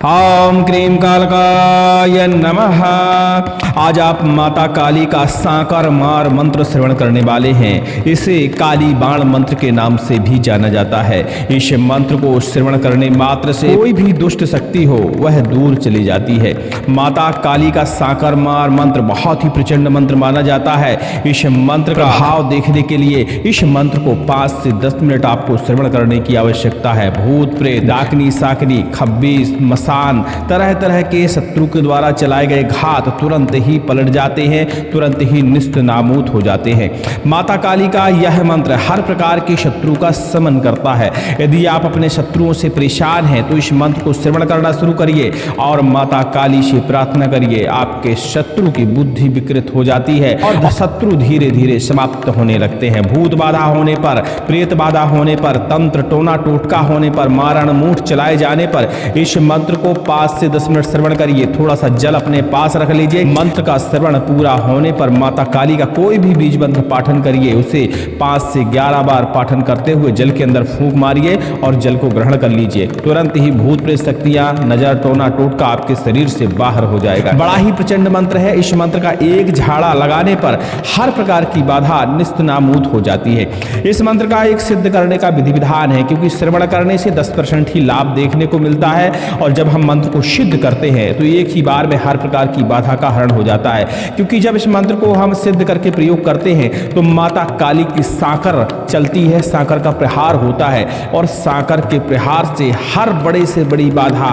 ओम cream कालकाय नमः। आज आप माता काली का सांकर मार मंत्र श्रवण करने वाले हैं। इसे काली बाण मंत्र के नाम से भी जाना जाता है। इस मंत्र को श्रवण करने मात्र से कोई भी दुष्ट शक्ति हो वह दूर चली जाती है। माता काली का सांकर मार मंत्र बहुत ही प्रचंड मंत्र माना जाता है। इस मंत्र का भाव देखने के लिए इस मंत्र को 5 से 10 मिनट आपको श्रवण करने की आवश्यकता है। भूत प्रेत डाकनी साकनी खब्बीस मसान तरह तरह के शत्रु के द्वारा चलाए गए घात तुरंत ही पलट जाते हैं, तुरंत ही निस्त नाबूद हो जाते हैं। माता काली का यह मंत्र हर प्रकार के शत्रु का समन करता है। यदि आप अपने शत्रुओं से परेशान हैं तो इस मंत्र को श्रवण करना शुरू करिए और माता काली से प्रार्थना करिए। आपके शत्रु की बुद्धि विकृत हो जाती है और शत्रु धीरे धीरे समाप्त होने लगते हैं। भूत बाधा होने पर, प्रेत बाधा होने पर, तंत्र टोना टोटका होने पर, मारण मूठ चलाए जाने पर इस मंत्र को 5 से 10 मिनट श्रवण करिए। थोड़ा सा जल अपने पास रख लीजिए। मंत्र का श्रवण पूरा होने पर माता काली का कोई भी बीज मंत्र पाठन करिए। उसे 5 से 11 बार पाठन करते हुए जल के अंदर फूंक मारिए और जल को ग्रहण कर लीजिए। तुरंत ही भूत प्रेत शक्तियां, नजर, टोना टोटका आपके शरीर से बाहर हो जाएगा। बड़ा ही प्रचंड मंत्र है। इस मंत्र का एक झाड़ा लगाने पर हर प्रकार की बाधा निस्त नाबूद हो जाती है। इस मंत्र का एक सिद्ध करने का विधि विधान है, क्योंकि श्रवण करने से 10% ही लाभ देखने को मिलता है और जब हम मंत्र को सिद्ध करते हैं तो एक ही बार में हर प्रकार की बाधा का हरण हो जाता है। क्योंकि जब इस मंत्र को हम सिद्ध करके प्रयोग करते हैं तो माता काली की सांकर चलती है, सांकर का प्रहार होता है और सांकर के प्रहार से हर बड़े से बड़ी बाधा,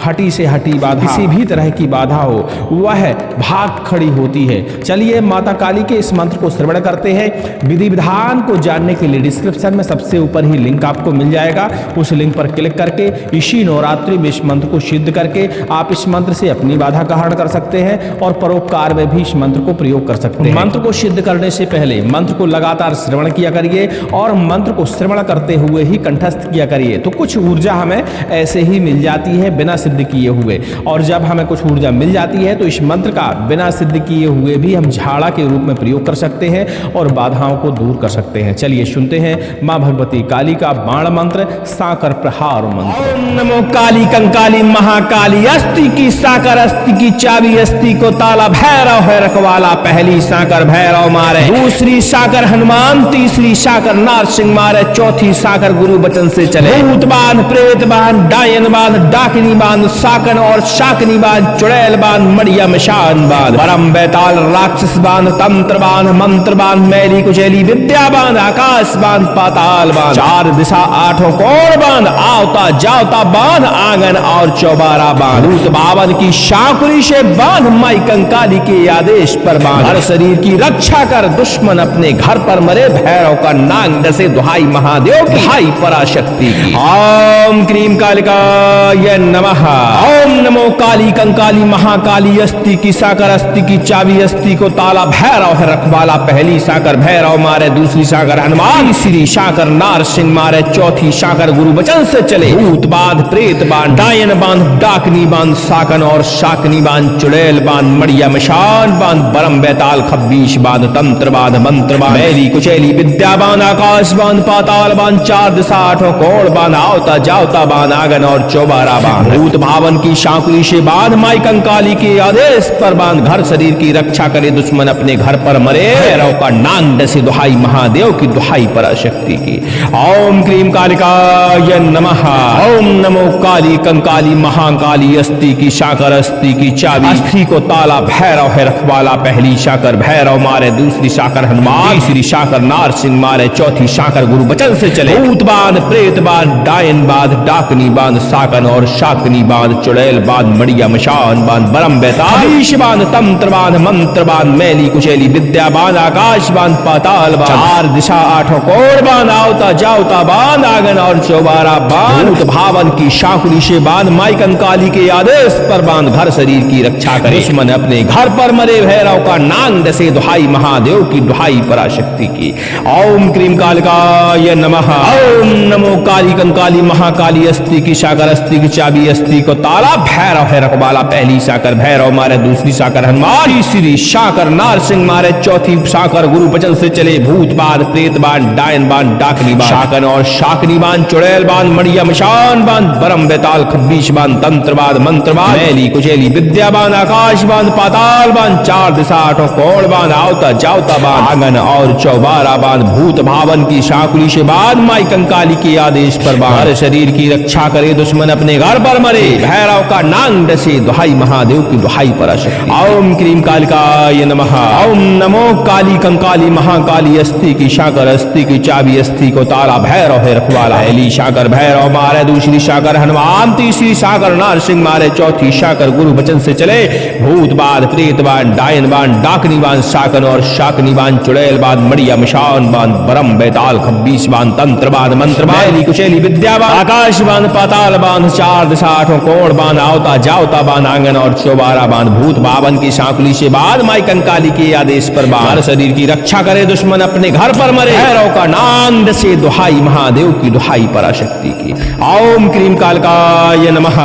हटी से हटी बाधा, किसी भी तरह की बाधा हो वह भाग खड़ी होती है। चलिए माता काली के इस मंत्र को श्रवण करते हैं। विधि विधान को जानने के लिए डिस्क्रिप्शन में सबसे ऊपर ही लिंक आपको मिल जाएगा। उस लिंक पर क्लिक करके इसी नवरात्रि में इस मंत्र को सिद्ध करके आप इस मंत्र से अपनी बाधा का हरण कर सकते हैं और परोपकार में भी इस मंत्र को प्रयोग कर सकते हैं। मंत्र को सिद्ध करने से पहले मंत्र को लगातार श्रवण किया करिए और मंत्र को श्रवण करते हुए ही कंठस्थ किया करिए, तो कुछ ऊर्जा हमें ऐसे ही मिल जाती है बिना सिद्ध किए हुए। और जब हमें कुछ ऊर्जा मिल जाती है तो इस मंत्र का बिना सिद्ध किए हुए भी हम झाड़ा के रूप में प्रयोग कर सकते हैं और बाधाओं को दूर कर सकते हैं। चलिए सुनते हैं मां भगवती काली का बाण मंत्र, सांकर प्रहार मंत्र। ओम नमो काली कंकाली महाकाली, अस्ति की साकर अस्ति की चाबी अस्ति को ताला, भैरव है रखवाला, पहली साकर भैरव मारे, दूसरी साकर हनुमान, तीसरी साकर नारसिंह मारे, चौथी साकर गुरु बचन से चले। भूत बांध, प्रेत बांध, डायन बांध, डाकिनी बांध, साकन और शाकनी बांध, चुड़ैल बांध, मड़िया मिशान बांध, परम बेताल राक्षस बांध, तंत्र बांध, मंत्र बांध, मैली कुचैली विद्या बांध, आकाश बांध, पाताल बांध, 4 दिशा 8 कोण बांध, आवता जावता बांध, आंगन और चौबारा बांध, भूत बावन की शाकुरी से बांध, माई कंकाली के आदेश पर बांध, हर शरीर की रक्षा कर, दुश्मन अपने घर पर मरे, भैरव का नाग डसे, दुहाई महादेव की, दुहाई पराशक्ति की। ओम क्रीम कालिकाय नमः। ओम नमो काली कंकाली महाकाली, अस्ति की साकर अस्ति की चाबी अस्ति को ताला, भैरव है रखवाला, पहली साकर भैरव मारे, दूसरी साकर हनुमान, तीसरी साकर नारसिंह मारे, चौथी साकर गुरु बचन से चले। भूत बांध, प्रेत बांध, डायन बांध, डाकनी बांध, साकन और शाकनी बांध, चुड़ैल बांध, मड़िया मिशान बांध, बरम बेताल खब्बीश बांध, तंत्र बांध, मंत्र बांध, मैली कुचैली विद्या बांध, आकाश बांध, पाताल बांध, 4 दिशा 8 कोण बांध, आवता जावता बांध, आंगन और चौबारा बांध, भूत भावन की शाकुरी से बांध, माई कंकाली के आदेश पर बांध, घर शरीर की रक्षा करे, दुश्मन अपने घर पर मरे, भैरव का नाग डसे, दुहाई महादेव की, दुहाई पराशक्ति की। ओम क्रीम कालिकाय नमः। ओम नमो काली कंकाली महाकाली, अस्ति की साकर अस्ति की चाबी अस्ति को ताला, भैरव है रखवाला, पहली साकर भैरव मारे, दूसरी साकर हनुमान, तीसरी साकर नारसिंह मारे, चौथी साकर गुरु बचन से चले। भूत बांध, प्रेत बांध, डायन बांध, डाकनी बांध, साकन और शाकनी बांध, चुड़ैल बांध, मड़िया मिशान बांध, बरम बेताल बांध, तंत्र बांध, मंत्र बांध, मैली कुचैली विद्या बांध, आकाश बांध, पाताल बांध, 4 दिशा 8 कोण बांध, आवता जावता बांध, आंगन और चौबारा बांध, भूत भावन की शाकुरी से बांध, माई कंकाली के आदेश पर बांध, घर शरीर की रक्षा करे, दुश्मन अपने घर पर मरे, भैरव का नाग डसे, दुहाई महादेव की, दुहाई पराशक्ति की। ओम क्रीम कालिकाय नमः। ओम नमो काली कंकाली महाकाली, अस्ति की साकर अस्ति की चाबी अस्ति को ताला, भैरव है रखवाला, पहली साकर भैरव मारे, दूसरी साकर हनुमान, तीसरी साकर नारसिंह मारे, चौथी साकर गुरु बचन से चले। भूत बांध, प्रेत बांध, डायन बांध, डाकनी बांध, साकन और शाकनी बांध, चुड़ैल बांध, मड़िया मिशान बांध, बरम बेताल खब्बीश बांध तंत्र बांध मंत्र बांध मैली कुचैली विद्या बांध आकाश बांध पाताल बांध चार दिशा आठों कोण बांध आवता जावता बांध आंगन और चौबारा बांध भूत भावन की शाकुली से बांध माई कंकाली के आदेश पर बांध हर शरीर की रक्षा करे दुश्मन अपने घर पर मरे भैरव का नांग डसे दुहाई महादेव की दुहाई पराशक्ति। ओम क्रीम कालिकाय नमः। ओम नमो काली कंकाली महाकाली अस्थि की शाकर अस्थि की चाबी अस्थि को ताला भैरव है रखवाला। पहली शाकर भैरव मारे दूसरी शाकर हनुमान तीसरी शाकर नारसिंह मारे चौथी शाकर गुरु वचन से चले भूत बांध प्रेत बांध डायन बांध डाकनी बांध शाकन और शाकनी बांध चुड़ैल बांध मड़िया मिशान बांध बरम बेताल खब्बीस बांध तंत्र बांध मंत्र बांध कुचैली विद्या बांध आकाश बांध पाताल बांध चार दिशा आठों कोण बांध आवता जावता बांध आंगन और चौबारा बांध भूत भावन की शाकुली से बांध माई कंकाली के आदेश पर बांध शरीर की रक्षा करे दुश्मन अपने घर पर मरे भैरव का नाम डसे दुहाई महादेव की दुहाई पराशक्ति की। ओम क्रीम कालिकाय नमः।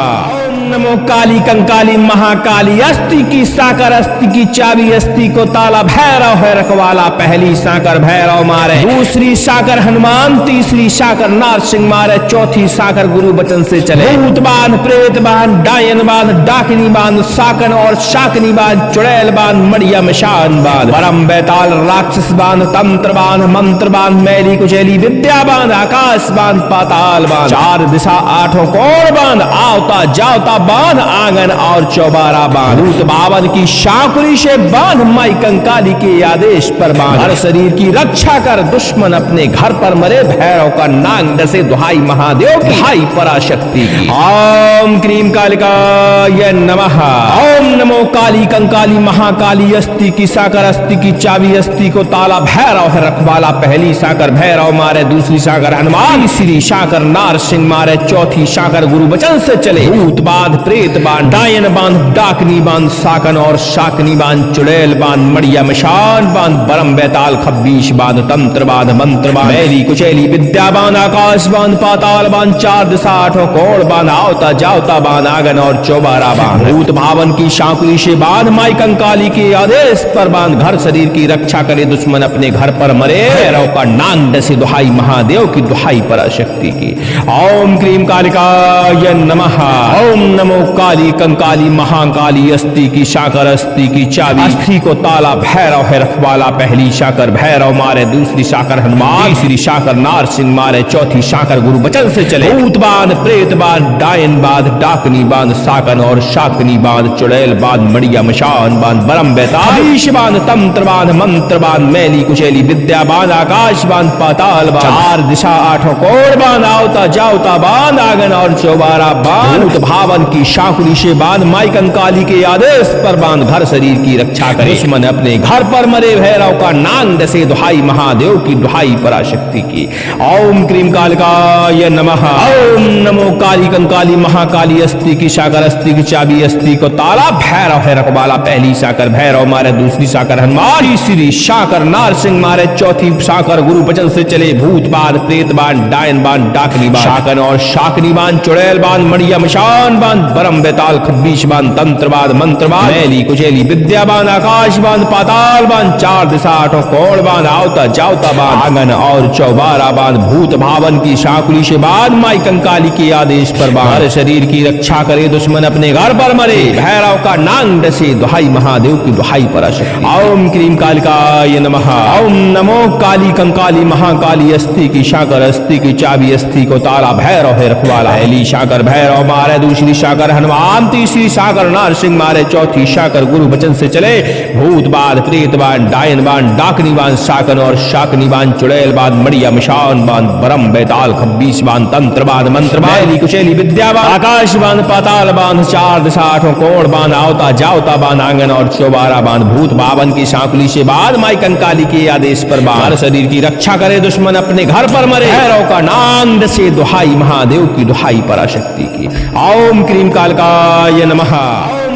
नमो काली कंकाली महाकाली अस्थि की साकर अस्थि की चाबी अस्थि को ताला भैरव है रखवाला। पहली साकर भैरव मारे दूसरी साकर हनुमान तीसरी साकर नारसिंह मारे चौथी साकर गुरु वचन से चले भूत बांध प्रेत बांध डायन बांध डाकिनी बांध साकन और शाकनी बांध चुड़ैल बांध मड़िया मिशान बांध परम बेताल राक्षस बांध तंत्र बांध मंत्र बांध मैली कुचैली विद्या बांध आकाश बांध पाताल बांध चार दिशा आठों कोण बांध आवता जावता बांध आंगन और चौबारा बांध भूत भावन की शाकुली से बांध माई कंकाली के आदेश पर बांध हर शरीर की रक्षा कर दुश्मन अपने घर पर मरे भैरव का नांग डसे दुहाई महादेव की दुहाई पराशक्ति की। ओम क्रीम कालिकाय नमः। ओम नमो काली कंकाली महाकाली अस्थि की साकर अस्थि की चाबी अस्थि को ताला भैरव है रखवाला। पहली साकर भैरव मारे दूसरी साकर हनुमान तीसरी साकर नारसिंह मारे चौथी साकर गुरु वचन से चले भूत बांध प्रेत बांध डायन बांध डाकनी बांध साकन और शाकनी बांध चुड़ैल बांध मड़िया मिशान बांध बरम बेताल खब्बीस बांध तंत्र बांध मंत्र बांध मैली कुचैली विद्या बांध आकाश बांध पाताल बांध चार दिशा आठों कोण बांध आवता जावता बांध आंगन और चौबारा बांध भूत भावन की शाकुली से बांध माई कंकाली के आदेश पर बांध घर शरीर की रक्षा करे दुश्मन अपने घर पर मरे भैरव का नांग डसे दुहाई महादेव की दुहाई पराशक्ति की। ओम क्रीम कालिकाय नमः। ओम नमो काली कंकाली महाकाली अस्थि की शाकर अस्थि की चाबी अस्थि को ताला भैरव है रखवाला। पहली शाकर भैरव मारे दूसरी शाकर हनुमान तीसरी शाकर नारसिंह मारे चौथी शाकर गुरु वचन से चले भूत बांध प्रेत बांध डायन बांध डाकनी बांध साकन और शाकनी बांध चुड़ैल बांध मड़िया मिशान बांध बरम बेताल बांध तंत्र बांध मंत्र बांध मैली कुचैली विद्या बांध आकाश बांध पाताल बांध चार दिशा आठों कोण बांध आवता जावता बांध आंगन और चौबारा बांध भावन की शाकुली से बांध माई कंकाली के आदेश पर बांध घर शरीर की रक्षा करे दुश्मन अपने घर पर मरे भैरव का नांग डसे दुहाई महादेव की दुहाई पराशक्ति की। ओम क्रीम कालिकाय नमः। ओम नमो काली कंकाली महाकाली अस्थि की शाकर अस्थि की चाबी अस्थि को ताला भैरव है रखवाला। पहली शाकर भैरव मारे दूसरी शाकर हनुमान तीसरी शाकर नारसिंह मारे चौथी शाकर गुरु वचन से चले भूत बांध प्रेत बांध डायन बांध डाकनी बांध शाकन और शाकनी बांध चुड़ैल बांध मड़िया मिशान बांध बरम बेताल खब्बीस बांध तंत्र बांध मंत्र बांध मैली कुचैली विद्या बांध आकाश बांध पाताल बांध चार दिशा आठों कोण बांध आवता जावता बांध आंगन और चौबारा बांध भूत भावन की शाकुली से बांध माई कंकाली के आदेश पर बांध हर शरीर की रक्षा करे दुश्मन अपने घर पर मरे भैरव का नांग डसे दुहाई महादेव की दुहाई पराशक्ति। ओम क्रीम कालिकाय नमः। ओम नमो काली कंकाली महाकाली अस्थि की शाकर अस्थि की चाबी अस्थि को ताला भैरव है रखवाला। पहली शाकर भैरव मारे दूसरी शाकर हनुमान तीसरी शाकर नारसिंह मारे चौथी शाकर गुरु वचन से चले भूत बांध प्रेत बांध डायन बांध डाकनी बांध शाकन और शाकनी बांध चुड़ैल बांध मड़िया मिशान बांध बरम बेताल खब्बीस बांध तंत्र बांध मंत्र मैली कुचैली विद्या बांध आकाश बांध पाताल बांध चार दिशा आठों कोण बांध आवता जावता बांध आंगन और चौबारा बांध भूत भावन की शाकुली से बांध माई कंकाली के आदेश पर बांध शरीर की रक्षा करे दुश्मन अपने घर पर मरे भैरव का नाम डसे दुहाई महादेव की दुहाई पराशक्ति की। ओम क्रीम कालिकाय नमः।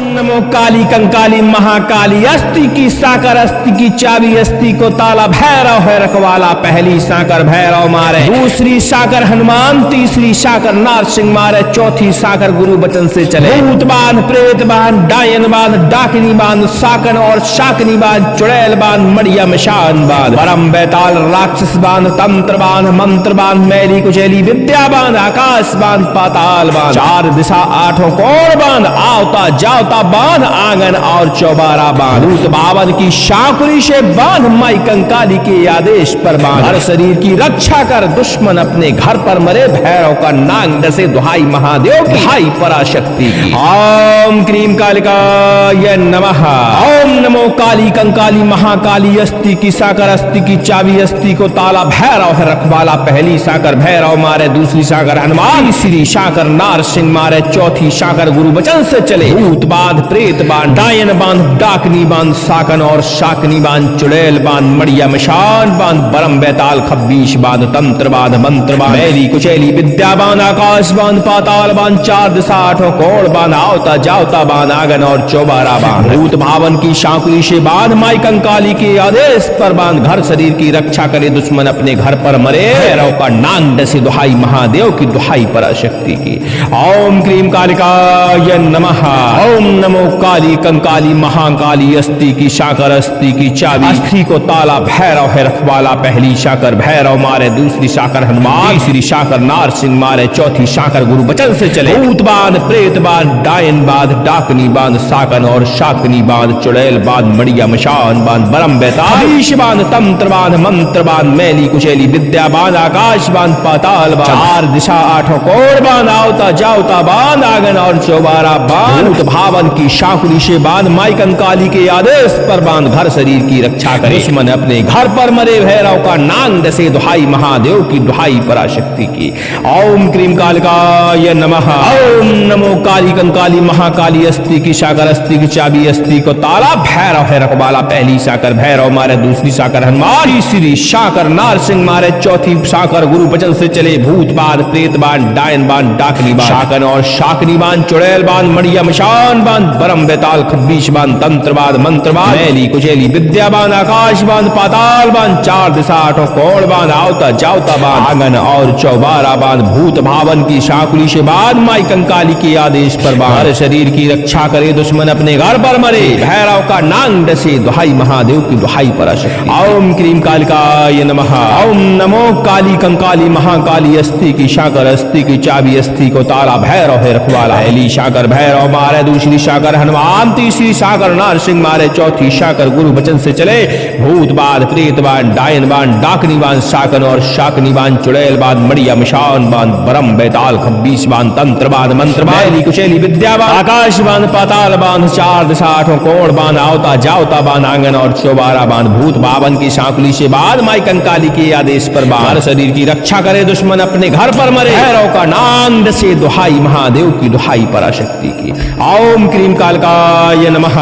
नमो काली कंकाली महाकाली, अस्ति की साकर अस्ति की चाबी, अस्ति को ताला, भैरव है रखवाला, पहली साकर भैरव मारे, दूसरी साकर हनुमान, तीसरी साकर नारसिंह मारे, चौथी साकर गुरु बचन से चले। भूत बांध, प्रेत बांध, डायन बांध, डाकिनी बांध, साकन और शाकनी बांध, चुड़ैल बांध, मड़िया मिशान बांध, परम बेताल राक्षस बांध, तंत्र बांध, मंत्र बांध, मैली कुचैली विद्या बांध, आकाश बांध, पाताल बांध, चार दिशा आठों कोण बांध, आवता जावता बांध, आंगन और चौबारा बांध, भूत बावन की शाकुरी से बांध, माई कंकाली के आदेश पर बांध, हर शरीर की रक्षा कर, दुश्मन अपने घर पर मरे, भैरव का नांग डसे, दुहाई महादेव की, दुहाई पराशक्ति की। ओम क्रीम कालिकाय नमः। ओम नमो काली कंकाली महाकाली, अस्ति की साकर अस्ति की चाबी, अस्ति को ताला, भैरव है रखवाला, पहली साकर भैरव मारे, दूसरी साकर हनुमान, तीसरी साकर नारसिंह मारे, चौथी साकर गुरु बचन से चले। भूत बांध, प्रेत बांध, डायन बांध, डाकनी बांध, साकन और शाकनी बांध, चुड़ैल बांध, मड़िया मिशान बांध, बरम बेताल खब्बीश बांध, तंत्र बांध, मंत्र बांध, मैली कुचैली विद्या बांध, आकाश बांध, पाताल बांध, चार दिशा आठों कोण बांध, आवता जावता बांध, आंगन और चौबारा बांध, भूत भावन की शाकुरी से बांध, माई कंकाली के आदेश पर बांध, घर शरीर की रक्षा करे, दुश्मन अपने घर पर मरे, भैरव का नांग डसे, दुहाई महादेव की, दुहाई पराशक्ति की। ओम क्रीम कालिकाय नमः। ओम नमो काली कंकाली महाकाली, अस्ति की साकर अस्ति की चाबी, अस्ति को ताला, भैरव है रखवाला, पहली साकर भैरव मारे, दूसरी साकर हनुमान, तीसरी साकर नारसिंह मारे, चौथी साकर गुरु बचन से चले। भूत बांध, प्रेत बांध, डायन बांध, डाकनी बांध, साकन और शाकनी बांध, चुड़ैल बांध, मड़िया मिशान बांध, बरम बेताल बांध, तंत्र बांध, मंत्र बांध, मैली कुचैली विद्या बांध, आकाश बांध, पाताल बांध, चार दिशा आठों कोण बांध, आवता जावता बांध, आंगन और चौबारा बांध, भूत भावन की शाकुरी से बांध, माई कंकाली के आदेश पर बांध, घर शरीर की रक्षा करे, दुश्मन अपने घर पर मरे, भैरव का नांग डसे, दुहाई महादेव की, दुहाई पराशक्ति की। ओम क्रीम कालिकाय नमः। ओम नमो काली कंकाली महाकाली, अस्ति की साकर अस्ति की चाबी, अस्ति को ताला, भैरव है रखवाला, पहली साकर भैरव मारे, दूसरी साकर हनुमान, तीसरी साकर नारसिंह मारे, चौथी साकर गुरु बचन से चले। भूत बांध, प्रेत बांध, डायन बांध, डाकनी बांध, साकन और शाकनी बांध, चुड़ैल बांध, मड़िया मिशान बांध, बरम बेताल खब्बीश बांध, तंत्र बांध, मंत्र बांध, मैली कुचैली विद्या बांध, आकाश बांध, पाताल बांध, चार दिशा आठों कोण बांध, आवता जावता बांध, आंगन और चौबारा बांध, भूत भावन की शाकुली से बांध, माई कंकाली के आदेश पर बांध, हर शरीर की रक्षा करे, दुश्मन अपने घर पर मरे, भैरव का नांग डसे, दुहाई महादेव की, दुहाई पराशक्ति। ओम क्रीम कालिकाय नमः। ओम नमो काली कंकाली महाकाली, अस्ति की साकर अस्ति की चाबी, अस्ति को ताला, भैरव है रखवाला, पहली साकर भैरव मारे, दूसरी साकर हनुमान, तीसरी साकर नारसिंह मारे, चौथी साकर गुरु बचन से चले। भूत बांध, प्रेत बांध, डायन बांध, डाकनी बांध, साकन और शाकनी बांध, चुड़ैल बांध, मड़िया मिशान बांध, बरम बेताल खब्बीश बांध, तंत्र बांध, मंत्र बांध, मैली कुचैली विद्या बांध, आकाश बांध, पाताल बांध, चार दिशा आठों कोण बांध, आवता जावता बांध, आंगन और चौबारा बांध, भूत बावन की शाकुली से बांध, माई कंकाली के आदेश पर बांध, हर शरीर की रक्षा करे, दुश्मन अपने घर पर मरे, भैरव का नांग डसे, दुहाई महादेव की, दुहाई पराशक्ति की। ओम क्रीम कालिकाय नमः।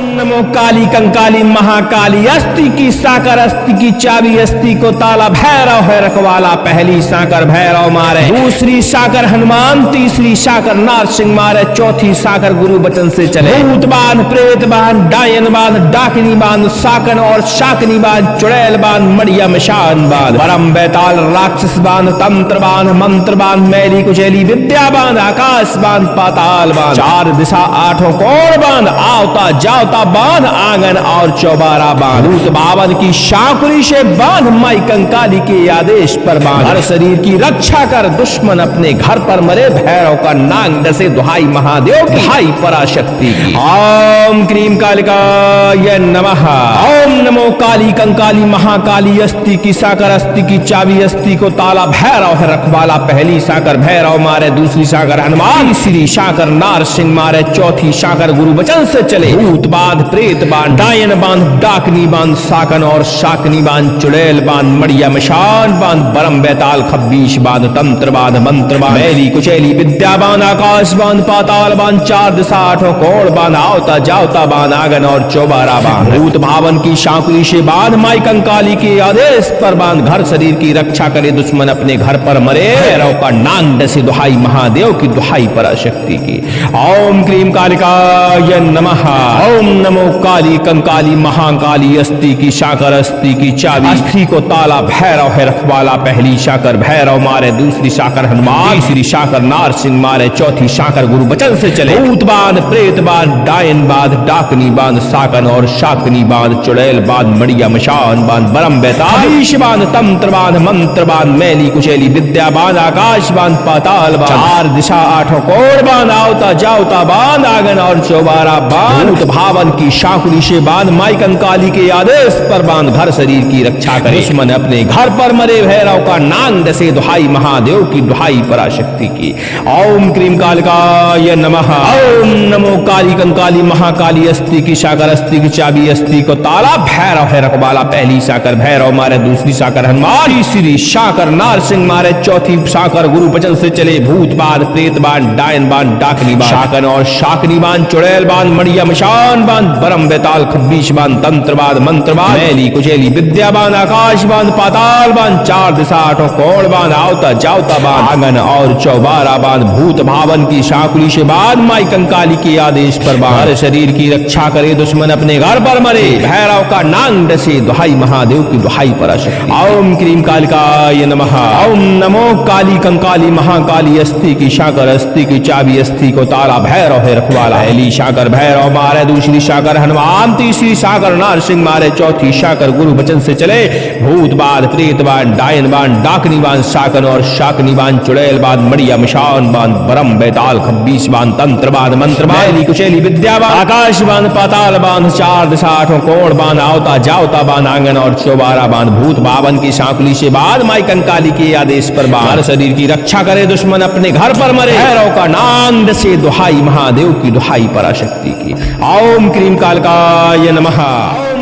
नमो काली कंकाली महाकाली, अस्ति की साकर अस्ति की चाबी, अस्ति को ताला, भैरव है रखवाला, पहली साकर भैरव मारे, दूसरी साकर हनुमान, तीसरी साकर नारसिंह मारे, चौथी साकर गुरु बचन से चले। भूत बांध, प्रेत बांध, डायन बांध, डाकिनी बांध, साकन और शाकनी बांध, चुड़ैल बांध, मड़िया मिशान बांध, परम बेताल राक्षस बांध, तंत्र बांध, मंत्र बांध, मैली कुचैली विद्या बांध, आकाश बांध, पाताल बांध, चार दिशा आठों कोण बांध, आवता जावता बांध, आंगन और चौबारा बांध, भूत बावन की शाकुरी से बांध, माई कंकाली के आदेश पर बांध, हर शरीर की रक्षा कर, दुश्मन अपने घर पर मरे, भैरव का नांग डसे, दुहाई महादेव की, दुहाई पराशक्ति की। ओम क्रीम कालिकाय नमः। ओम नमो काली कंकाली महाकाली, अस्ति की साकर अस्ति की चाबी, अस्ति को ताला, भैरव है रखवाला, पहली साकर भैरव मारे, दूसरी साकर हनुमान, तीसरी साकर नारसिंह मारे, चौथी साकर गुरु बचन से चले। भूत बांध प्रेत बांध डायन बांध डाकनी बांध साकन और शाकनी बांध चुड़ैल बांध मड़िया मशान बांध बरम बेताल खब्बीश बांध तंत्र बांध मंत्र बांध मैली कुचैली विद्या बांध आकाश बांध पाताल बांध चार दिशा आठों कोण बांध आवता जावता बांध आंगन और चौबारा बांध भूत भावन की शांकुली से बांध माई कंकाली के आदेश पर बांध घर शरीर की रक्षा करे दुश्मन अपने घर पर मरे भैरव का नांग डसे दुहाई महादेव की दुहाई पराशक्ति की। ओम क्रीम कालिकाय नमः। ओम नमो काली कंकाली महाकाली अस्ति की शाकर अस्ति की चाबी अस्थि को ताला भैरव है रखवाला पहली शाकर भैरव मारे दूसरी शाकर हनुमान तीसरी शाकर नार सिंह मारे चौथी शाकर गुरु बचन से चले भूत बांध प्रेत बांध डायन बांध डाकनी बांध साकन और शाकनी बांध चुड़ैल बांध मड़िया मशान बांध बरम बेताल बांध तंत्र बांध मंत्र बांध मैली कुचैली विद्या बांध आकाश बांध पाताल बांध चार दिशा आठों कोण बांध आवता जावता बांध आंगन और चौबारा बांध भूत भावन की शाकुली से बांध माई कंकाली के आदेश पर बांध घर शरीर की रक्षा करे दुश्मन अपने घर पर मरे भैरव का नांग डसे दुहाई महादेव की दुहाई पराशक्ति की। ओम क्रीम कालिकाय नमः। ओम नमो काली कंकाली महाकाली अस्ति की शाकर अस्ति की चाबी अस्ति को ताला भैरव है रखवाला पहली शाकर भैरव मारे दूसरी शाकर हनुमान तीसरी शाकर नार सिंह मारे चौथी शाकर गुरु बचन से चले भूत बांध प्रेत बांध डायन बांध डाकनी बांध शाकन और शाकनी बांध चुड़ैल बांध मड़िया मशान बांध बरम बेताल खब्बीश बांध तंत्र बांध मंत्र बांध मैली कुचैली विद्या बांध आकाश बांध पाताल बांध चार दिशा आठों कोण बांध आवता जावता बांध आंगन और चौबारा बांध भूत भावन की शाकुली से बांध माई कंकाली के आदेश पर बांध शरीर की रक्षा करे दुश्मन अपने घर पर मरे भैरव का नांग डसे दुहाई महादेव की दुहाई पराशक्ति। ओम क्रीम कालिकाय नमः। ओम नमो काली कंकाली महाकाली अस्ति की शाकर अस्ति की चाबी अस्ति को ताला भैरव है रखवाला पहली शाकर भैरव मारे दूसरी शाकर हनुमान तीसरी शाकर नार सिंह मारे चौथी शाकर गुरु बचन से चले भूत बांध प्रेत बांध डायन बांध डाकनी बांध शाकन और शाकनी बांध चुड़ैल बांध मड़िया मशान बांध बरम बेताल खब्बीश बांध तंत्र बांध मंत्र मैली कुचैली विद्या बांध आकाश बांध पाताल बांध चार दिशा आठों कोण बांध आवता जावता बांध आंगन और चौबारा बांध भूत भावन की शाकुली से बांध माई कंकाली के आदेश पर बांध शरीर की रक्षा करे दुश्मन अपने घर पर मरे भैरव का नाम डसे दुहाई महादेव की दुहाई पराशक्ति की। ओम क्रीम कालिकाय नमः।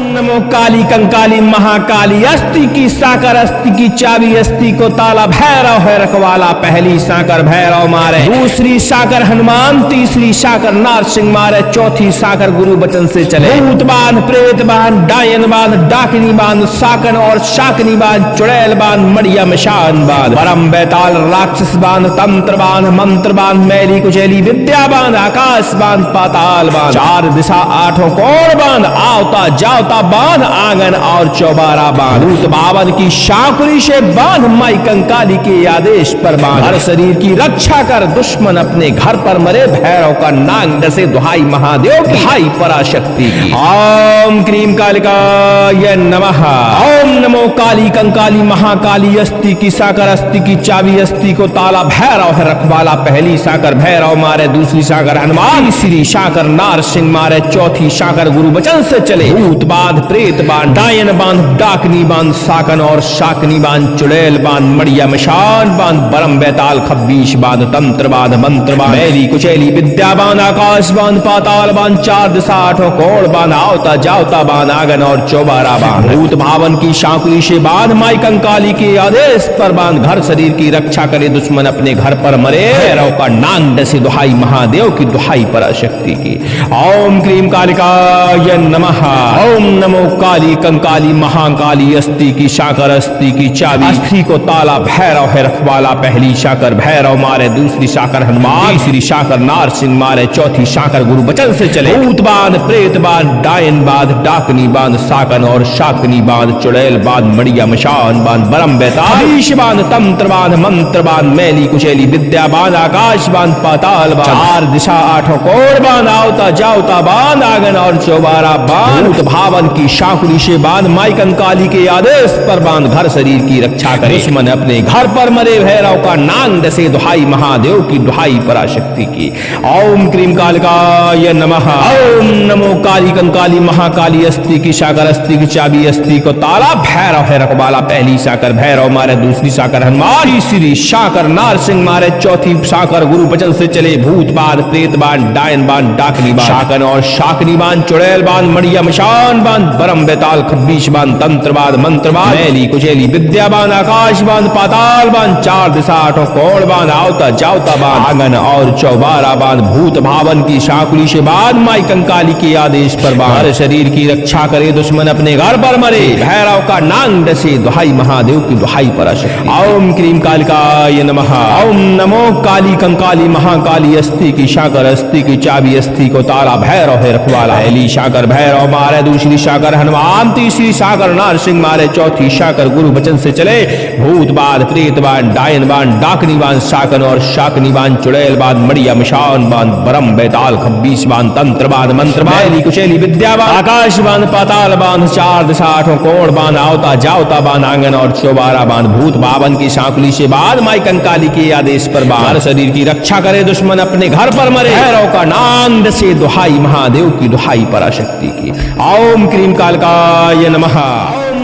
नमो काली कंकाली महाकाली अस्ति की साकर अस्ति की चाबी अस्ति को ताला भैरव है रखवाला पहली साकर भैरव मारे दूसरी साकर हनुमान तीसरी साकर नार सिंह मारे चौथी साकर गुरु बचन से चले भूत बांध प्रेत बांध डायन बांध डाकनी बांध साकन और शाकनी बांध चुड़ैल बांध मड़िया मशान बांध बरम बेताल राक्षस बांध तंत्र बांध मंत्र बांध मैली कुचैली विद्या बांध आकाश बांध पाताल बांध चार दिशा आठों कोण बांध आवता जावता बांध आंगन और चौबारा बांध भूत भावन की शाकुली से बांध माई कंकाली के आदेश पर बांध हर शरीर की रक्षा कर दुश्मन अपने घर पर मरे भैरव का नांग डसे दुहाई महादेव की दुहाई पराशक्ति की। ओम क्रीम कालिकाय नमः। ओम नमो काली कंकाली महाकाली अस्ति की साकर अस्ति की चाबी अस्ति को ताला भैरव है रखवाला पहली साकर भैरव मारे दूसरी साकर हनुमान तीसरी साकर नार सिंह मारे चौथी साकर गुरु बचन से चले भूत बांध प्रेत बांध डायन बांध डाकनी बांध साकन और शाकनी बांध चुड़ैल बांध मड़िया मशान बांध बरम बेताल खब्बीश बांध तंत्र बांध मंत्र बांध मैली कुचैली विद्या बांध आकाश बांध पाताल बांध चार दिशा आठों कोण बांध आवता जावता बांध आंगन और चौबारा बांध भूत भावन की शाकुली से बांध माई कंकाली के आदेश पर बांध घर शरीर की रक्षा करे दुश्मन अपने घर पर मरे भैरव का नांग डसे दुहाई महादेव की दुहाई पराशक्ति की। ओम क्रीम कालिकाय नमः। ओम नमो काली कंकाली महाकाली अस्ति की शाकर अस्ति की चाबी अस्ति को ताला भैरव है रखवाला पहली शाकर भैरव मारे दूसरी शाकर हनुमान तीसरी शाकर नार सिंह मारे चौथी शाकर गुरु बचन से चले भूत बांध प्रेत बांध डायन बांध डाकनी बांध साकन और शाकनी बांध चुड़ैल बांध मड़िया मशान बांध बरम बेताल बांध तंत्र बांध मंत्र बांध मैली कुचैली विद्या बांध आकाश बांध पाताल बांध चार दिशा आठों कोण बांध आवता जावता बांध आंगन और चौबारा बांध भूत भावन बावन की शाकुली से बांध माई कंकाली के आदेश पर बांध घर शरीर की रक्षा करे। दुश्मन अपने घर पर मरे भैरव का नांग डसे दुहाई महादेव की दुहाई पराशक्ति की। ओम क्रीम कालिकाय नमः। ओम नमो काली कंकाली महाकाली अस्ति की साकर अस्ति की चाबी अस्ति को ताला भैरव है रखवाला। पहली साकर भैरव मारे, दूसरी साकर हनुमान, तीसरी साकर नारसिंह मारे, चौथी साकर गुरु बचन से चले भूत बांध प्रेत बांध डायन बांध डाकनी बांध शाकन और शाकनी बांध चुड़ैल बांध मड़िया मशान बांध बरम बेताल खब्बीश बांध तंत्र बांध मंत्र बांध मैली कुचेली विद्या बांध आकाश बांध पाताल बांध चार दिशा आठों कोण बांध आवता जावता बांध आंगन और चौबारा बांध भूत भावन की शाकुली से बांध माई कंकाली के आदेश पर बांध हर शरीर की रक्षा करे दुश्मन अपने घर पर मरे भैरव का नांग डसे दुहाई महादेव की दुहाई पराशक्ति। ओम क्रीम कालिकाय नमः। ओम नमो काली कंकाली महाकाली अस्ति की साकर अस्ति की चाबी अस्ति को ताला भैरव है रखवाला। पहली साकर भैरव मारे, दूसरी साकर हनुमान, तीसरी साकर नारसिंह मारे, चौथी साकर गुरु बचन से चले भूत बांध प्रेत बांध डायन बांध डाकनी बांध शाकन और शाकनी बांध चुड़ैल बांध मड़िया मशान बांध बरम बेताल खब्बीश बांध तंत्र बांध मंत्र बांध कुचेली विद्या बांध आकाश बांध पाताल बांध चार दिशा आठों कोण बांध आवता जावता बांध आंगन और चौबारा बांध भूत बावन की शाकुली से बांध माई कंकाली के आदेश पर बांध शरीर की रक्षा करे दुश्मन अपने घर पर मरे भैरव का नाम डसे दुहाई महादेव की दुहाई पराशक्ति की। ओम क्रीम कालिकाय नमः।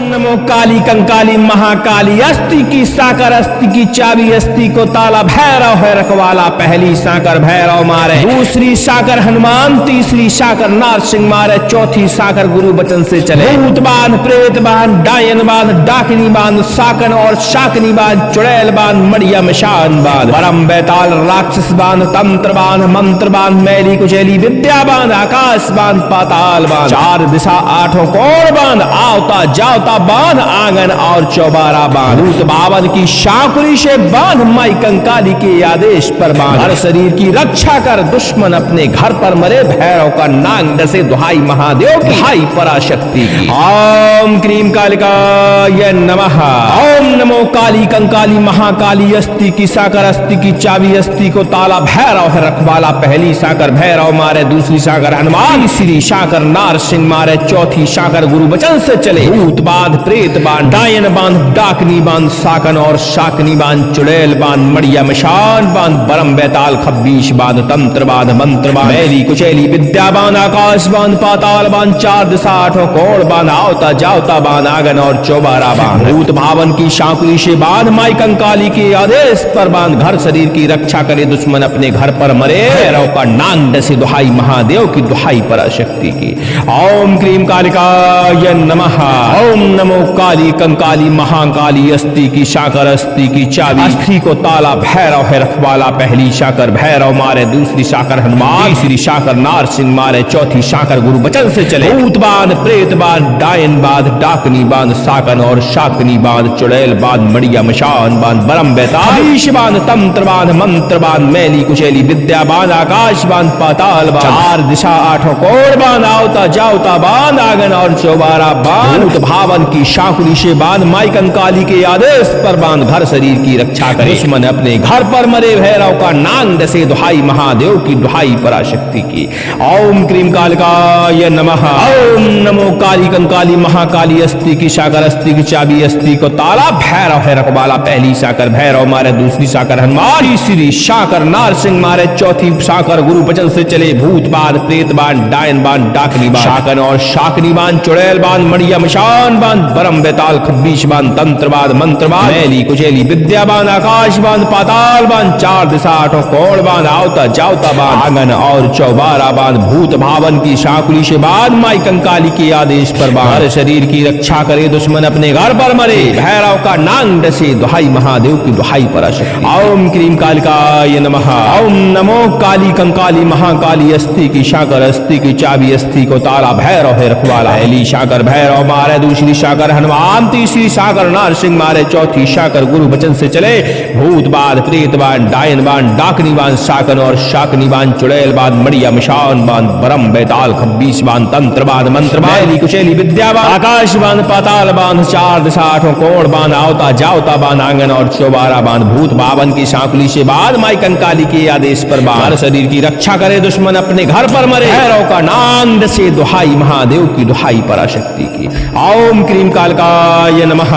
नमो काली कंकाली महाकाली अस्ति की साकर अस्ति की चाबी अस्ति को ताला भैरव है रखवाला। पहली साकर भैरव मारे, दूसरी साकर हनुमान, तीसरी साकर नारसिंह मारे, चौथी साकर गुरु बचन से चले भूत बांध प्रेत बांध डायन बांध डाकिनी बांध शाकन और शाकनी बांध चुड़ैल बांध मड़िया मशान बांध परम बेताल राक्षस बांध तंत्र बांध मंत्र बांध मैली कुचेली विद्या बांध आकाश बांध पाताल बांध चार दिशा आठों कोण बांध आवता जावता बांध आंगन और चौबारा बांध भूत बावन की शाकुली से बांध माई कंकाली के आदेश पर बांध हर शरीर की रक्षा कर दुश्मन अपने घर पर मरे भैरव का नांग डसे दुहाई महादेव की दुहाई पराशक्ति की। ओम क्रीम कालिकाय नमः। ओम नमो काली कंकाली महाकाली अस्ति की साकर अस्ति की चाबी अस्ति को ताला भैरव है रखवाला। पहली साकर भैरव मारे, दूसरी साकर हनुमान, तीसरी साकर नारसिंह मारे, चौथी साकर गुरु बचन से चले भूत बांध प्रेत बांध डायन बांध डाकनी बांध शाकन और शाकनी बांध चुड़ैल बांध मड़िया मशान बांध बरम बेताल खब्बीश बांध तंत्र बांध मंत्र बांध मैली कुचेली विद्या बांध आकाश बांध पाताल बांध चार दिशा आठों कोण बांध आवता जावता बांध आंगन और चौबारा बांध भूत भावन की शाकुली से बांध माई कंकाली के आदेश पर बांध घर शरीर की रक्षा करे दुश्मन अपने घर पर मरे भैरव का नांग डसे दुहाई महादेव की दुहाई पराशक्ति की। ओम क्रीम कालिकाय नमः। ओम नमो काली कंकाली महाकाली अस्ति की साकर अस्ति की चाबी अस्ति को ताला भैरव है रखवाला। पहली साकर भैरव मारे, दूसरी साकर हनुमान, तीसरी साकर नारसिंह मारे, चौथी साकर गुरु बचन से चले भूत बांध प्रेत बांध डायन बांध डाकनी बांध शाकन और शाकनी बांध चुड़ैल बांध मड़िया मशान बांध बरम बेताल बांध तंत्र बांध मंत्र बांध मैली कुचेली विद्या बांध आकाश बांध पाताल बांध चार दिशा आठों कोण बांध आवता जावता बांध आंगन और चौबारा बांध भावन की शाकुली से बांध माई कंकाली के आदेश पर बांध घर शरीर की रक्षा करे दुश्मन अपने घर पर मरे भैरव का नांग डसे दुहाई महादेव की दुहाई पराशक्ति की। ओम क्रीम कालिकाय नमः। ओम नमो काली कंकाली महाकाली अस्ति की साकर अस्ति की चाबी अस्ति को ताला भैरव है रखवाला। पहली साकर भैरव मारे, दूसरी साकर हनुमान, तीसरी साकर नारसिंह मारे, चौथी साकर गुरु बचन से चले भूत बांध प्रेत बांध डायन बांध डाकनी बांध शाकन और शाकनी बांध चुड़ैल बांध मड़िया मशान बांध बरम बेताल खब्बीश बांध तंत्र बांध मंत्र बांध मैली कुचेली विद्या बांध आकाश बांध पाताल बांध चार दिशा आठों कोण बांध आवता जावता बांध आंगन और चौबारा बांध भूत भावन की शाकुली से बांध माई कंकाली के आदेश पर बांध हर शरीर की रक्षा करे दुश्मन अपने घर पर मरे भैरव का नांग डसे दुहाई महादेव की दुहाई पराशक्ति। ओम क्रीम कालिकाय नमः। ओम नमो काली कंकाली महाकाली अस्ति की साकर अस्ति की चाबी अस्ति को ताला भैरव है रखवाला। पहली साकर भैरव मारे, दूसरी शाकर हनुमान, तीसरी शाकर नारसिंह मारे, चौथी शाकर गुरु बचन से चले। भूत बांध, प्रेत बांध, डायन बांध, डाकनी बांध, शाकन और शाकनी बांध, चुड़ैल बांध, मड़िया मिशान बांध, बरम बेताल खब्बीस बांध, तंत्र बांध, मंत्र बांध, कुचैली विद्या बांध, आकाश बांध, पाताल बांध, चार दिशा आठों कोण बांध, आवता जावता बांध, आंगन और चौबारा बांध, भूत बावन की सांकुली से बांध, माई कंकाली के आदेश पर बांध, हर शरीर की रक्षा करे, दुश्मन अपने घर पर मरे, भैरव का नाम से दुहाई, महादेव की दुहाई, पराशक्ति की। ओम क्रीम कालकाय नमः।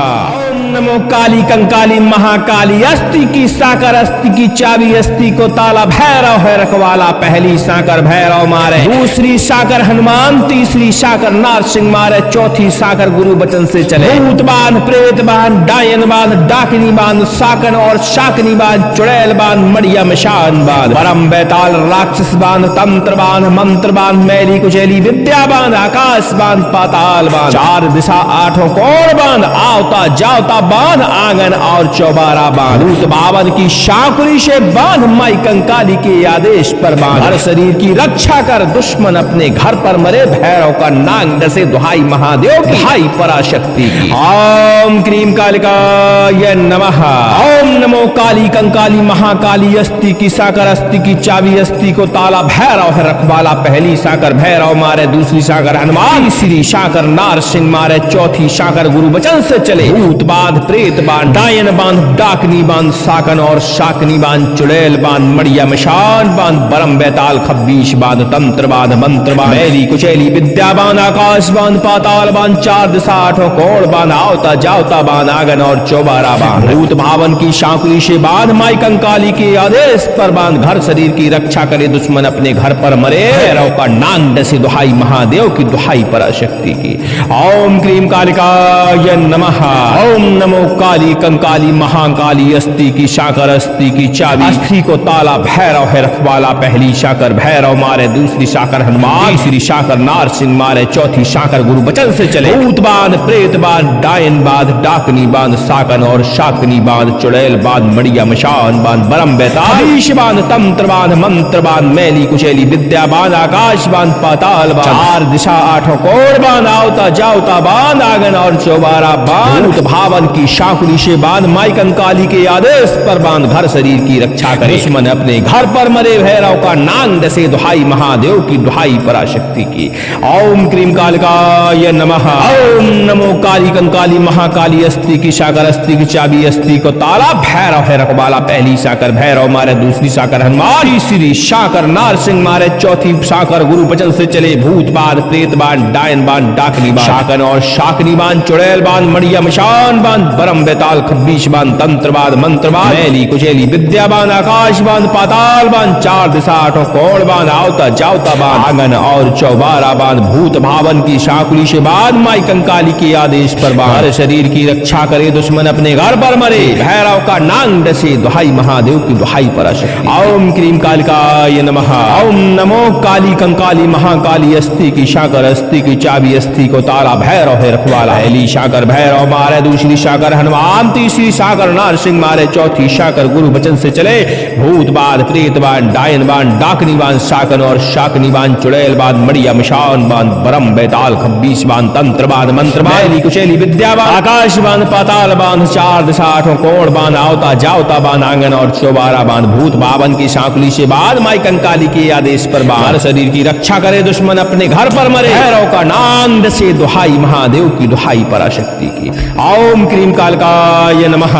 नमो काली कंकाली महाकाली, अस्ति की साकर, अस्ति की चाबी, अस्ति को ताला, भैरव है रखवाला, पहली साकर भैरव मारे, दूसरी साकर हनुमान, तीसरी साकर नारसिंह मारे, चौथी साकर गुरु बचन से चले। भूत बांध, प्रेत बांध, डायन बांध, डाकिनी बांध, साकन और शाकनी बांध, चुड़ैल बांध, मड़िया मिशान बांध, परम बेताल राक्षस बांध, तंत्र बांध, मंत्र बांध, मैली कुचैली विद्या बांध, आकाश बांध, पाताल बांध, चार दिशा आठों कोण बांध, आवता जावता बांध, आंगन और चौबारा बांध, भूत बावन की शाकुली से बांध, माई कंकाली के आदेश पर बांध, हर शरीर की रक्षा कर, दुश्मन अपने घर पर मरे, भैरव का नांग डसे, दुहाई महादेव की, दुहाई पराशक्ति की। ओम क्रीम कालिकाय नमः। ओम नमो काली कंकाली महाकाली, अस्ति की साकर, अस्ति की चाबी, अस्ति को ताला, भैरव है रखवाला, पहली साकर भैरव मारे, दूसरी साकर हनुमान, तीसरी साकर नारसिंह मारे, चौथी साकर गुरु बचन से चले। भूत बांध, प्रेत बांध, डायन बांध, डाकनी बांध, साकन और शाकनी बांध, चुड़ैल बांध, मड़िया मिशान बांध, बरम बेताल खब्बीस बांध, तंत्र बांध, मंत्र बांध, मैली कुचैली विद्या बांध, आकाश बांध, पाताल बांध, चार दिशा आठों कोण बांध, आवता जावता बांध, आंगन और चौबारा बांध, भूत भावन की शाकुली से बांध, माई कंकाली के आदेश पर बांध, घर शरीर की रक्षा करे, दुश्मन अपने घर पर मरे, भैरव का नांग डसे, दुहाई महादेव की, दुहाई पराशक्ति की। ओम क्रीम कालिकाय नमः। ओम नमो काली कंकाली महाकाली, अस्ति की साकर, अस्ति की चाबी, अस्ति को ताला, भैरव है रखवाला, पहली साकर भैरव मारे, दूसरी साकर हनुमान, तीसरी साकर नारसिंह मारे, चौथी साकर गुरु बचन से चले। भूत बांध, प्रेत बांध, डायन बांध, डाकनी बांध, साकन और शाकनी बांध, चुड़ैल बांध, मड़िया मिशान बांध, बरम बेताल बांध, तंत्र बांध, मंत्र बांध, मैली कुचैली विद्या बांध, आकाश बांध, पाताल बांध, चार दिशा आठों कोण बांध, आवता जावता बांध, आंगन और चौबारा बांध, भूत भावन की शाकुली से बांध, माई कंकाली के आदेश पर बांध, घर शरीर की रक्षा करे, दुश्मन अपने घर पर मरे, भैरव का नांग डसे, दुहाई महादेव की, दुहाई पराशक्ति की। ओम क्रीम कालिकाय नमः। ओम नमो काली कंकाली महाकाली, अस्ति की साकर, अस्ति की चाबी, अस्ति को ताला, भैरव है रखवाला, पहली साकर भैरव मारे, दूसरी साकर हनुमान, तीसरी साकर नारसिंह मारे, चौथी साकर गुरु बचन से चले। भूत बांध, प्रेत बांध, डायन बांध, डाकनी बांध, शाकन और शाकनी बांध, चुड़ैल बांध, मड़िया मिशान बांध, बरम बेताल खब्बीस बांध, तंत्र बांध, मंत्र बांध, मैली कुचैली विद्या बांध, आकाश बांध, पाताल बांध, चार दिशा आठों कोण बांध, आवता जावता बांध, आंगन और चौबारा बांध, भूत भावन की शाकुली से बांध, माई कंकाली के आदेश पर बांध, हर शरीर की रक्षा करे, दुश्मन अपने घर पर मरे, भैरव का नांग डसे, दुहाई महादेव की, दुहाई पराशक्ति। ओम क्रीम कालिकाय नमः। ओम नमो काली कंकाली महाकाली, अस्ति की साकर, अस्ति की चाबी, अस्ति को ताला, भैरव है रखवाला, पहली साकर भैरव मारे, दूसरी साकर हनुमान, तीसरी साकर नारसिंह मारे, चौथी साकर गुरु बचन से चले। भूत बांध, प्रेत बांध, डायन बांध, डाकनी बांध, साकन और शाकनी बांध, चुड़ैल बांध, मड़िया मिशान बांध, बरम बेताल खब्बीस बांध, तंत्र बांध, मंत्र बांध, मैली कुचैली विद्या बांध, आकाश बांध, पाताल बांध, चार दिशा आठों कोण बांध, आवता जावता बांध, आंगन और चौबारा बांध, भूत बावन की शाकुली से बांध, माई कंकाली के आदेश पर बांध, हर शरीर की रक्षा करे, दुश्मन अपने घर पर मरे, भैरव का नाम डसे, दुहाई महादेव की, दुहाई पराशक्ति की। ओम क्रीम कालिकाय नमः।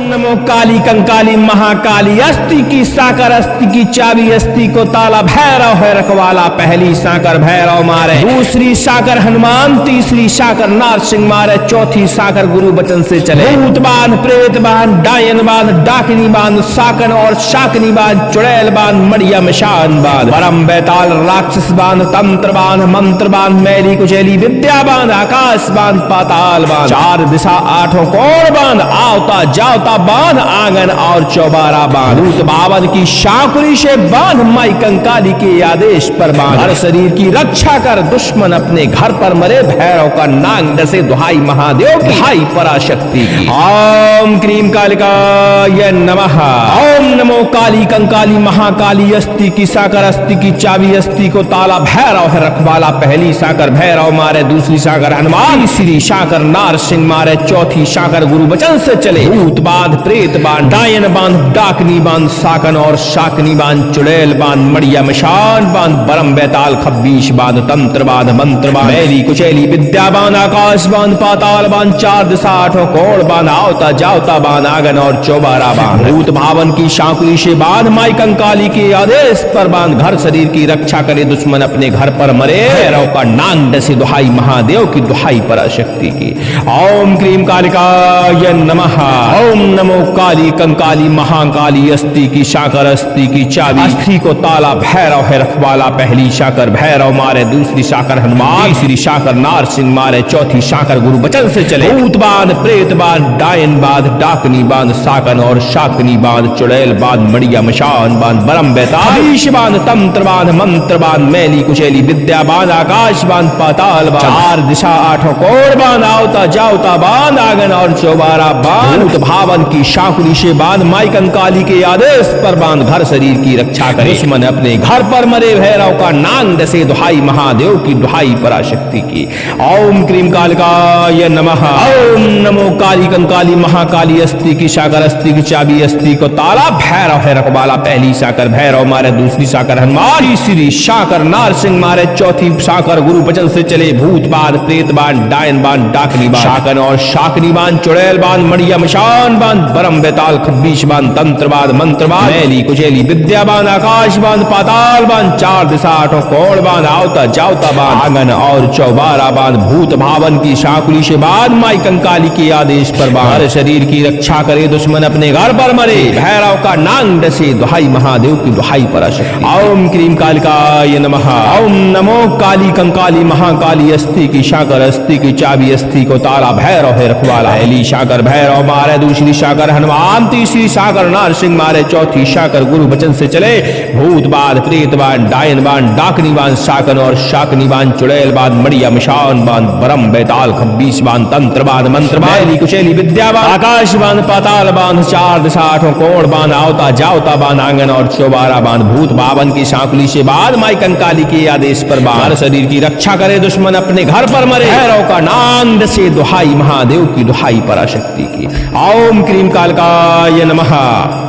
नमो काली कंकाली महाकाली, अस्ति की साकर, अस्ति की चाबी, अस्ति को ताला, भैरव है रखवाला, पहली साकर भैरव मारे, दूसरी साकर हनुमान, तीसरी साकर नारसिंह मारे, चौथी साकर गुरु बचन से चले। भूत बांध, प्रेत बांध, डायन बांध, डाकिनी बांध, साकन और शाकनी बांध, चुड़ैल बांध, मड़िया मिशान बांध, परम बेताल राक्षस बांध, तंत्र बांध, मंत्र बांध, मैली कुचैली विद्या बांध, आकाश बांध, पाताल बांध, चार दिशा आठों कोण बांध, आवता जावता बांध आंगन और चौबारा बांध, भूत भावन की शाकुली से बांध, माई कंकाली के आदेश पर बांध, हर शरीर की रक्षा कर, दुश्मन अपने घर पर मरे, भैरव का नांग डसे, दुहाई महादेव की, दुहाई पराशक्ति की। ओम क्रीम कालिकाय नमः। ओम नमो काली कंकाली महाकाली अस्ति की साकर, अस्ति की चाबी, अस्ति को ताला, भैरव है रखवाला, पहली साकर भैरव मारे, दूसरी साकर हनुमान, तीसरी साकर नार सिंह मारे, चौथी साकर गुरु वचन से चले, भूत बांध, प्रेत बांध, डायन बांध, डाकनी बांध, साकन और शाकनी बांध, चुड़ैल बांध, मड़िया मशान बांध, बरम बेताल खब्बीश बांध, तंत्र बांध, मंत्र बांध, मैली कुचैली विद्या बांध, आकाश बांध, पाताल बांध, चार दिशा आठों कोण बांध, आवता जावता बांध, आंगन और चौबारा बांध, भूत भावन की शाकुली से बांध, माई कंकाली के आदेश पर बांध, घर शरीर की रक्षा करे, दुश्मन अपने घर पर मरे, भैरव का नांग डसे, दुहाई महादेव की, दुहाई पराशक्ति की। ओम क्रीम कालिकाय नमः। ओम नमो काली कंकाली महाकाली अस्ति की साकर, अस्ति की चाबी, अस्ति को ताला, भैरव है रखवाला, पहली साकर भैरव मारे, दूसरी साकर हनुमान, तीसरी साकर नार सिंह मारे, चौथी साकर गुरु वचन से चले, भूत बांध, प्रेत बांध, डायन बांध, डाकनी बांध, साकन और शाकनी बांध, चुड़ैल बांध, मड़िया मशान बांध, बरम बेताल बांध, तंत्र बांध, मंत्र बांध, मैली कुचैली विद्या बांध, आकाश बांध, पाताल बांध, चार दिशा आठों कोण बांध, आवता जावता बांध, आंगन और चौबारा बांध, भूत भावन की शाकुली से बांध, माई कंकाली के आदेश पर बांध, घर शरीर की रक्षा करे, दुश्मन अपने घर पर मरे, भैरव का नांग डसे, दुहाई महादेव की, दुहाई पराशक्ति की। ओम क्रीम कालिकाय नमः। ओम नमो काली कंकाली महाकाली अस्ति की साकर, अस्ति की चाबी, अस्ति को ताला, भैरव है रखवाला, पहली साकर भैरव मारे, दूसरी साकर हनुमान, तीसरी साकर नार सिंह मारे, चौथी साकर गुरु वचन से चले, भूत बांध, प्रेत बांध, डायन बांध, डाकनी बांध, शाकन और शाकनी बांध, चुड़ैल बांध, मड़िया मशान बांध, बरम बेताल खब्बीश बांध, तंत्र बांध, मंत्र बांध, मैली कुचैली विद्या बांध, आकाश बांध, पाताल बांध, चार दिशा आठों कोण बांध, आवता जावता बांध, आंगन और चौबारा बांध, भूत भावन की शाकुली से बांध, माई कंकाली के आदेश पर बांध, हर शरीर की रक्षा करे, दुश्मन अपने घर पर मरे, भैरव का नांग डसे, दुहाई महादेव की, दुहाई पराशक्ति। ओम क्रीम कालिकाय नमः। ओम नमो काली कंकाली महाकाली अस्ति की साकर, अस्ति की चाबी, अस्ति को ताला, भैरव है रखवाला, पहली साकर भैरव मारे, दूसरी साकर हनुमान, तीसरी साकर नार सिंह मारे, चौथी साकर गुरु वचन से चले, भूत बांध, प्रेत बांध, डायन बांध, डाकनी बांध, साकन और शाकनी बांध, चुड़ैल बांध, मड़िया मशान बांध, बरम बेताल खब्बीश बांध, तंत्र बांध, मंत्र बांध, मैली कुचैली विद्या बांध, आकाश बांध, पाताल बांध, चार दिशा आठों कोण बांध, आवता जावता बांध, आंगन और चौबारा बांध, भूत भावन की शाकुली से बांध, माई कंकाली के आदेश पर बांध, हर शरीर की रक्षा करे, दुश्मन अपने घर पर मरे, भैरव का नांग डसे, दुहाई महादेव की, दुहाई पराशक्ति की। ओम क्रीम कालिकाय नमः।